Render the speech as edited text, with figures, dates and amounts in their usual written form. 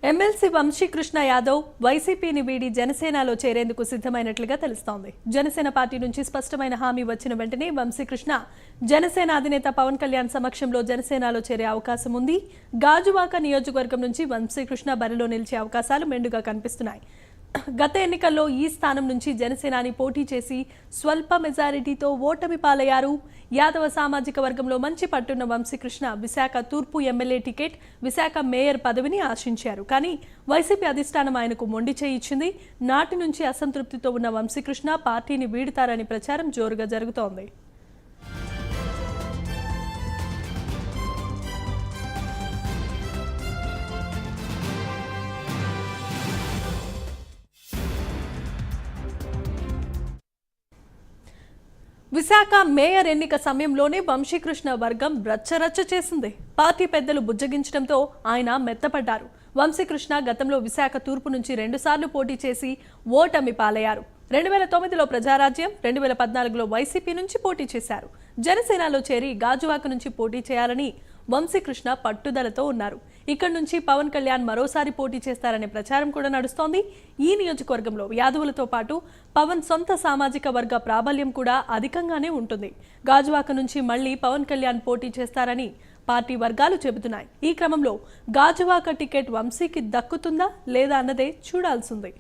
MLC Vamsikrishna Yadav వైసీపీని వీడి జనసేనలో చేరేందుకు సిద్ధమైనట్లుగా తెలుస్తోంది. జనసేన పార్టీ నుంచి స్పష్టమైన హామీ వచ్చిన వెంటనే వంశీకృష్ణ జనసేన అధినేత పవన్ కళ్యాణ్ సమక్షంలో జనసేనలో చేరే అవకాశం ఉంది. గాజువాక నియోజకవర్గం నుంచి వంశీకృష్ణ బరిలో నిలిచే అవకాశాలు మెండుగా కనిపిస్తున్నాయి. గత ఎన్నికల్లో ఈ స్థానం నుంచి జనసేనాని పోటీ చేసి స్వల్ప మెజారిటీతో ఓటమి పాలయ్యారు. యాదవ సామాజిక వర్గంలో మంచి పట్టున్న వంశీకృష్ణ విశాఖ తూర్పు ఎమ్మెల్యే టికెట్, విశాఖ మేయర్ పదవిని ఆశించారు. కానీ వైసీపీ అధిష్టానం ఆయనకు మొండి చేయి ఇచ్చింది. నాటి నుంచి అసంతృప్తితో ఉన్న వంశీకృష్ణ పార్టీని వీడుతారని ప్రచారం జోరుగా జరుగుతోంది. విశాఖ మేయర్ ఎన్నిక సమయంలోనే వంశీకృష్ణ వర్గం రచ్చరచ్చ చేసింది. పార్టీ పెద్దలు బుజ్జగించడంతో ఆయన మెత్తపడ్డారు. వంశీకృష్ణ గతంలో విశాఖ తూర్పు నుంచి 2 సార్లు పోటీ చేసి ఓటమి పాలయ్యారు. 2009లో ప్రజారాజ్యం, 2014లో వైసీపీ నుంచి పోటీ చేశారు. జనసేనలో చేరి గాజువాక నుంచి పోటీ చేయాలని వంశీకృష్ణ పట్టుదలతో ఉన్నారు. ఇక్కడి నుంచి పవన్ కళ్యాణ్ మరోసారి పోటీ చేస్తారనే ప్రచారం కూడా నడుస్తోంది. ఈ నియోజకవర్గంలో యాదవులతో పాటు పవన్ సొంత సామాజిక వర్గ ప్రాబల్యం కూడా అధికంగానే ఉంటుంది. గాజువాక నుంచి మళ్లీ పవన్ కళ్యాణ్ పోటీ చేస్తారని పార్టీ వర్గాలు చెబుతున్నాయి. ఈ క్రమంలో గాజువాక టికెట్ వంశీకి దక్కుతుందా లేదా అన్నదే చూడాల్సింది.